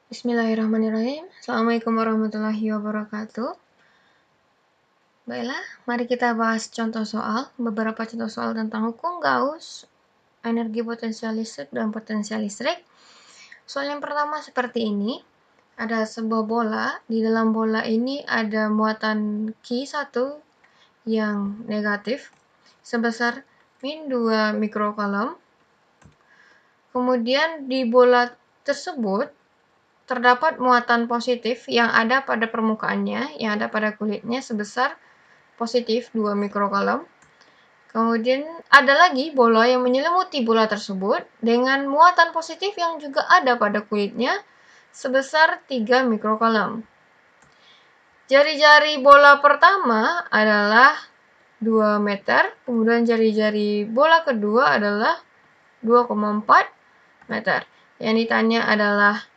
Bismillahirrahmanirrahim. Assalamualaikum warahmatullahi wabarakatuh. Baiklah, mari kita bahas beberapa contoh soal tentang hukum Gauss, energi potensial listrik dan potensial listrik. Soal yang pertama seperti ini. Ada sebuah bola, di dalam bola ini ada muatan Q1 yang negatif sebesar -2 mikrocoulomb. Kemudian di bola tersebut terdapat muatan positif yang ada pada permukaannya, yang ada pada kulitnya sebesar positif 2 mikrocoulomb. Kemudian ada lagi bola yang menyelimuti bola tersebut dengan muatan positif yang juga ada pada kulitnya sebesar 3 mikrocoulomb. Jari-jari bola pertama adalah 2 meter, kemudian jari-jari bola kedua adalah 2,4 meter. Yang ditanya adalah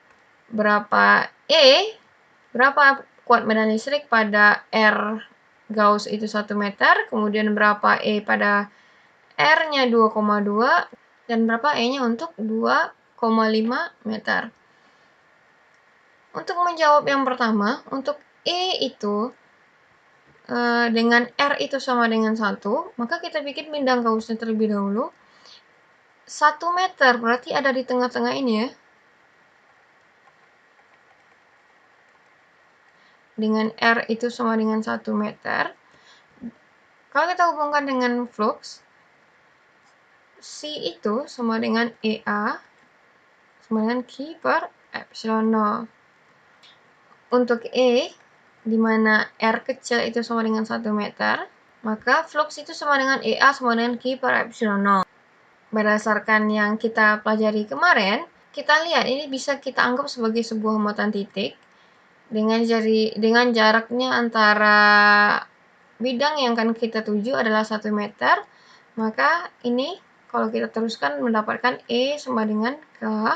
berapa kuat medan listrik pada R Gauss itu 1 meter, kemudian berapa E pada R-nya 2,2, dan berapa E-nya untuk 2,5 meter. Untuk menjawab yang pertama, untuk E itu dengan R itu sama dengan 1, maka kita bikin bidang Gauss-nya terlebih dahulu. 1 meter berarti ada di tengah-tengah ini ya. Dengan R itu sama dengan 1 meter. Kalau kita hubungkan dengan flux, C itu sama dengan EA sama dengan Q per epsilon 0. Untuk E, di mana R kecil itu sama dengan 1 meter, maka flux itu sama dengan EA sama dengan Q per epsilon 0. Berdasarkan yang kita pelajari kemarin, kita lihat ini bisa kita anggap sebagai sebuah muatan titik dengan jaraknya antara bidang yang akan kita tuju adalah 1 meter, maka ini kalau kita teruskan mendapatkan E sama dengan K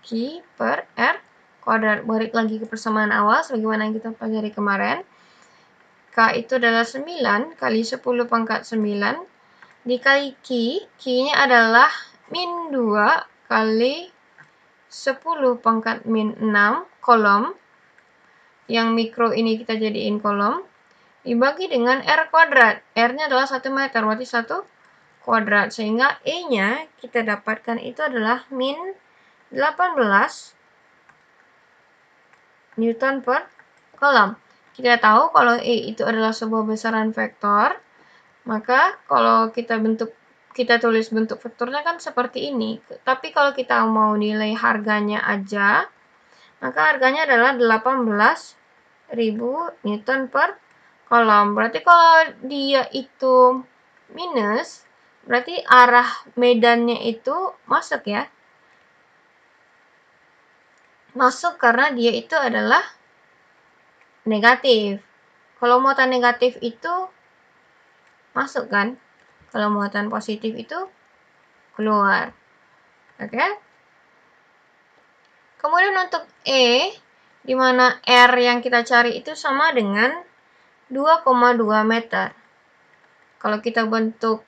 Q per R kuadrat. Balik lagi ke persamaan awal sebagaimana yang kita pelajari kemarin. K itu adalah 9 kali 10 pangkat 9 dikali Q. Q-nya adalah -2 kali 10 pangkat -6 coulomb. Yang mikro ini kita jadiin coulomb. Dibagi dengan R kuadrat. R-nya adalah 1 meter, berarti 1 kuadrat. Sehingga E-nya kita dapatkan itu adalah -18 Newton per coulomb. Kita tahu kalau E itu adalah sebuah besaran vektor, maka kalau kita tulis bentuk vektornya kan seperti ini. Tapi kalau kita mau nilai harganya aja, maka harganya adalah 18.000 Newton per coulomb. Berarti kalau dia itu minus, berarti arah medannya itu masuk ya. Masuk karena dia itu adalah negatif. Kalau muatan negatif itu masuk kan? Kalau muatan positif itu keluar. Oke? Kemudian untuk E, di mana R yang kita cari itu sama dengan 2,2 meter. Kalau kita bentuk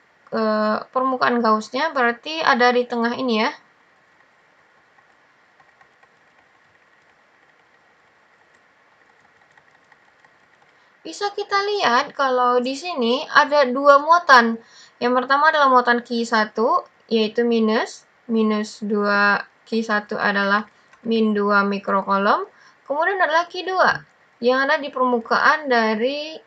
permukaan Gauss-nya berarti ada di tengah ini ya. Bisa kita lihat kalau di sini ada dua muatan. Yang pertama adalah muatan Q1 yaitu minus 2 Q1 adalah -2 mikrocoulomb. Kemudian adalah Q2 yang ada di permukaan dari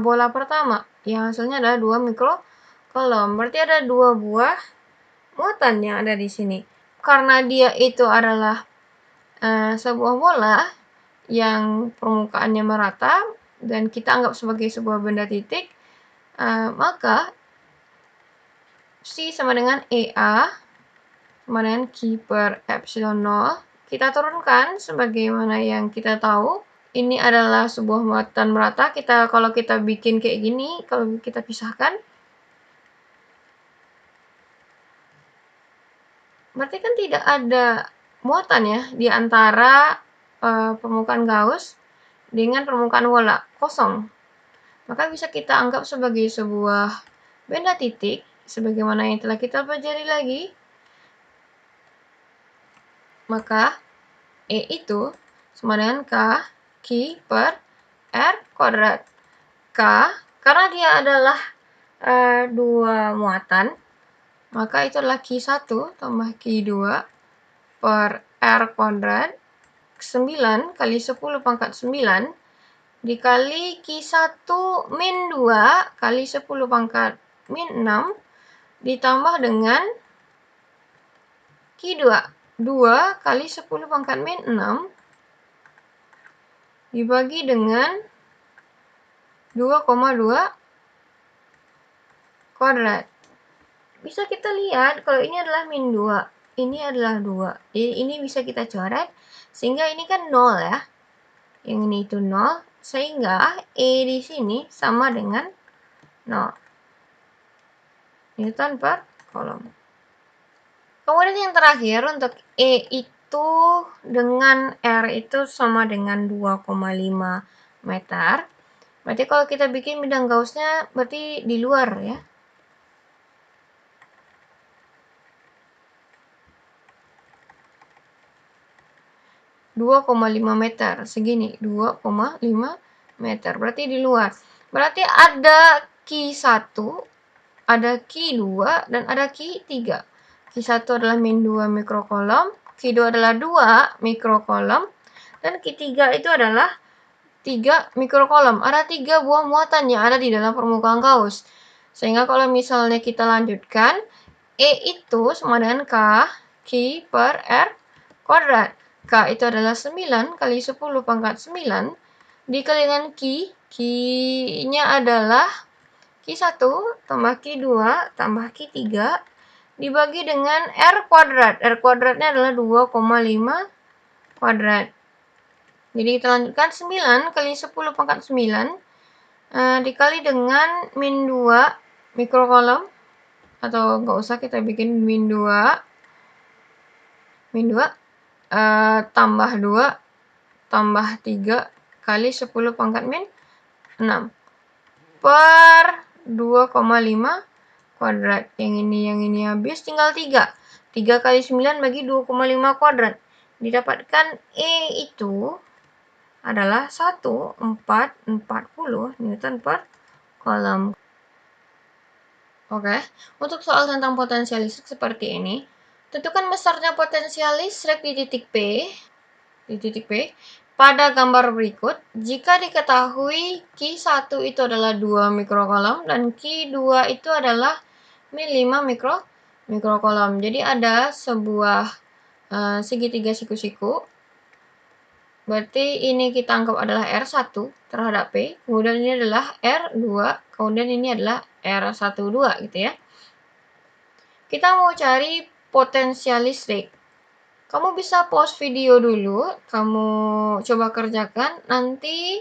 bola pertama yang hasilnya adalah 2 mikrocoulomb. Berarti ada dua buah muatan yang ada di sini. Karena dia itu adalah sebuah bola yang permukaannya merata dan kita anggap sebagai sebuah benda titik, maka C sama dengan EA sama dengan Q per epsilon 0. Kita turunkan sebagaimana yang kita tahu. Ini adalah sebuah muatan merata. Kalau kita bikin kayak gini, kalau kita pisahkan, berarti kan tidak ada muatan ya di antara permukaan Gauss dengan permukaan bola, kosong. Maka bisa kita anggap sebagai sebuah benda titik, sebagaimana yang telah kita pelajari lagi. Maka E itu sama dengan K Q per R kuadrat. K, karena dia adalah dua muatan, maka itu adalah Q1 tambah Q2 per R kuadrat 9 kali 10 pangkat 9 dikali Q1 min 2 kali 10 pangkat min 6 ditambah dengan Q2. 2 kali 10 pangkat min 6 dibagi dengan 2,2 kuadrat. Bisa kita lihat kalau ini adalah min 2, ini adalah 2. Jadi ini bisa kita coret, sehingga ini kan 0 ya. Yang ini itu 0, sehingga E di sini sama dengan 0. Newton per kolom. Kemudian yang terakhir untuk E itu dengan R itu sama dengan 2,5 meter. Berarti kalau kita bikin bidang Gauss-nya berarti di luar ya. 2,5 meter, segini, 2,5 meter, berarti di luar. Berarti ada Q1, ada Q2, dan ada Q3. Q1 adalah min 2 mikrokolom, Q2 adalah 2 mikrokolom, dan Q3 itu adalah 3 mikrokolom. Ada 3 buah muatan yang ada di dalam permukaan Gauss. Sehingga kalau misalnya kita lanjutkan, E itu sama dengan K Q per R kuadrat. K itu adalah 9 kali 10 pangkat 9 dikali dengan Q. Q-nya adalah Q1 tambah Q2 tambah Q3 dibagi dengan R kuadrat. R kuadratnya adalah 2,5 kuadrat. Jadi kita lanjutkan 9 kali 10 pangkat 9 dikali dengan min 2 mikrokolom, atau nggak usah kita bikin min 2 tambah 2 tambah 3 kali 10 pangkat min 6 per 2,5 kuadrat. Yang ini habis, tinggal 3. 3 kali 9 bagi 2,5 kuadrat. Didapatkan E itu adalah 1440 Newton per kolom. Oke, untuk soal tentang potensial listrik seperti ini, tentukan besarnya potensial listrik di titik P pada gambar berikut. Jika diketahui Q1 itu adalah 2 mikrokolom dan Q2 itu adalah min 5 mikrokolom. Jadi ada sebuah segitiga siku-siku. Berarti ini kita anggap adalah R1 terhadap P, kemudian ini adalah R2, kemudian ini adalah R12 gitu ya. Kita mau cari potensial listrik. Kamu bisa pause video dulu, kamu coba kerjakan, nanti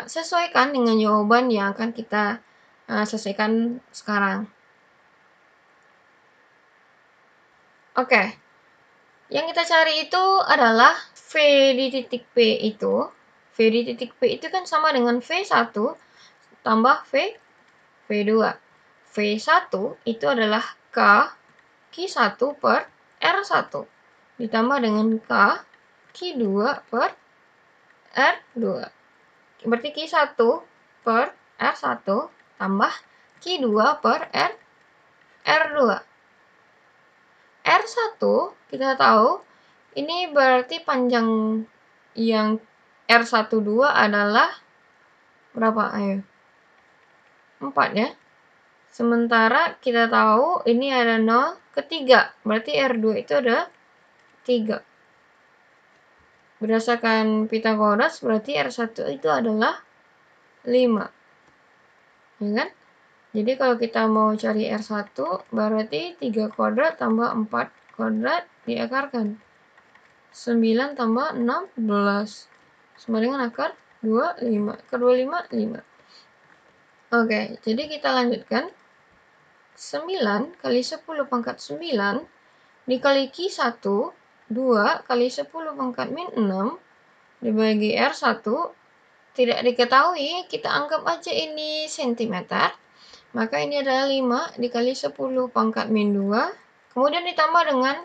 sesuaikan dengan jawaban yang akan kita selesaikan sekarang. Oke, yang kita cari itu adalah V di titik P itu. V di titik P itu kan sama dengan V1 tambah V2. V1 itu adalah K Q1 per R1 ditambah dengan K Q2 per R2. Berarti Q1 per R1 tambah Q2 per R2. R1 kita tahu ini berarti panjang yang R12 adalah berapa? Ayo. 4 ya. Sementara kita tahu ini ada 0 ke 3. Berarti R2 itu ada 3. Berdasarkan Pythagoras berarti R1 itu adalah 5. Ya kan? Jadi kalau kita mau cari R1 berarti 3 kuadrat tambah 4 kuadrat diakarkan. 9 tambah 16 sama dengan akar 25. Akar 25, 5. Oke, jadi kita lanjutkan. 9 kali 10 pangkat 9 dikali Q1, 2 kali 10 pangkat min 6 dibagi R1, tidak diketahui, kita anggap aja ini sentimeter. Maka ini adalah 5 dikali 10 pangkat min 2, kemudian ditambah dengan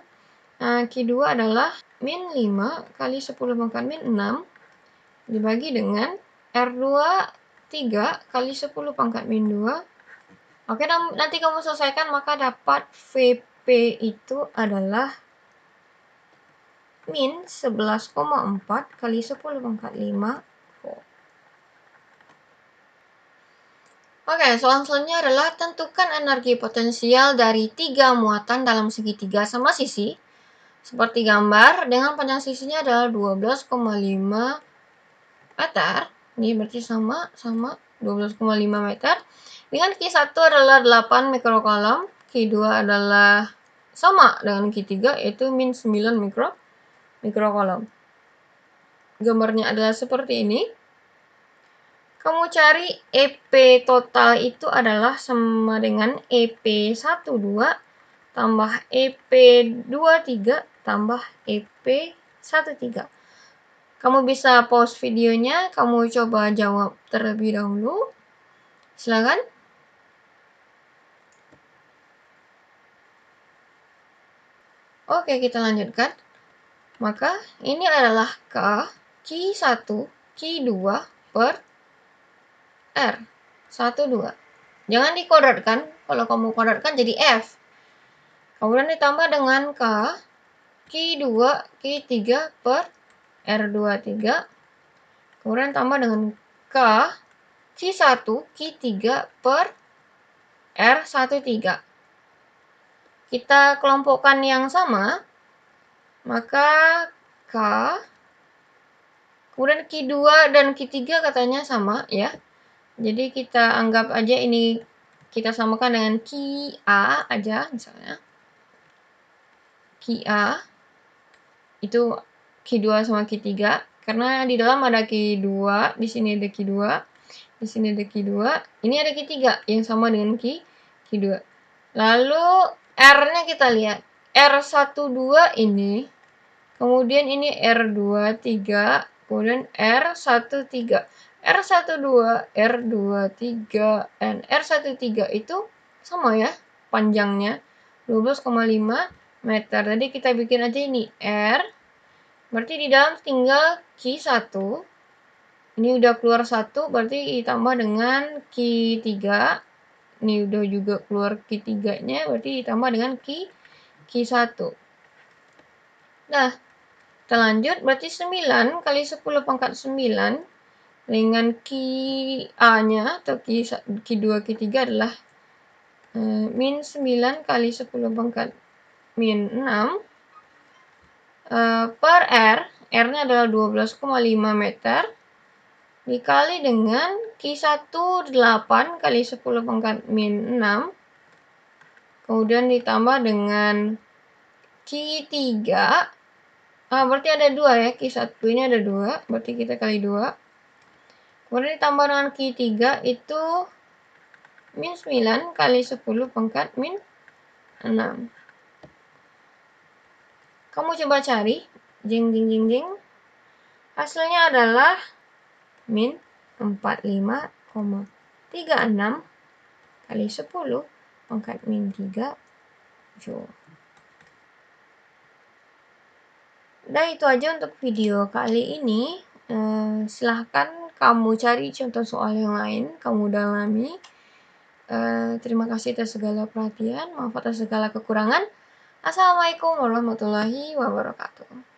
Q2 adalah min 5 kali 10 pangkat min 6 dibagi dengan R2 3 kali 10 pangkat min 2. Oke, nanti kamu selesaikan, maka dapat VP itu adalah min 11,4 kali 10 pangkat 5 volt. Oke, soal selanjutnya adalah tentukan energi potensial dari 3 muatan dalam segitiga sama sisi. Seperti gambar, dengan panjang sisinya adalah 12,5 meter. Ini berarti sama 12,5 meter. Dengan Q1 adalah 8 mikrocoulomb, Q2 adalah sama dengan Q3, yaitu min 9 mikrocoulomb. Gambarnya adalah seperti ini. Kamu cari EP total itu adalah sama dengan EP12 tambah EP23 tambah EP13. Kamu bisa pause videonya, kamu coba jawab terlebih dahulu. Silakan. Oke, kita lanjutkan. Maka ini adalah Q1, Q2 per R. 1, 2. Jangan dikodatkan. Kalau kamu kodatkan jadi F. Kemudian ditambah dengan Q2, Q3 per R23. Kemudian tambah dengan Q1, Q3 per R13. Kita kelompokkan yang sama. Maka kemudian Q2 dan Q3 katanya sama ya. Jadi kita anggap aja ini kita samakan dengan QA aja misalnya. QA itu Q2 sama Q3 karena di dalam ada Q2, di sini ada Q2, di sini ada Q2, ini ada Q3 yang sama dengan Q2. Lalu R-nya kita lihat. R12 ini, kemudian ini R23, kemudian R13. R12, R23, dan R13 itu sama ya panjangnya 12,5 meter. Jadi kita bikin aja ini R. Berarti di dalam tinggal Q1. Ini udah keluar 1, berarti ditambah dengan Q3. Ini udah juga keluar Q3-nya, berarti ditambah dengan Q1. Nah, kita lanjut. Berarti 9 kali 10 pangkat 9 dengan QA-nya atau Q2, Q3 adalah min 9 kali 10 pangkat min 6 per R. R-nya adalah 12,5 meter dikali dengan Q1 8 kali 10 pangkat min 6. Kemudian ditambah dengan Q3. Berarti ada 2 ya. Q1 ini ada 2. Berarti kita kali 2. Kemudian ditambah dengan Q3 itu min 9 kali 10 pangkat min 6. Kamu coba cari. Jing, jing, jing, jing. Hasilnya adalah min 45,36 kali 10 pangkat min 3 Joule. Dan itu aja untuk video kali ini. Silahkan kamu cari contoh soal yang lain, kamu dalami. Terima kasih atas segala perhatian, maaf atas segala kekurangan. Assalamualaikum warahmatullahi wabarakatuh.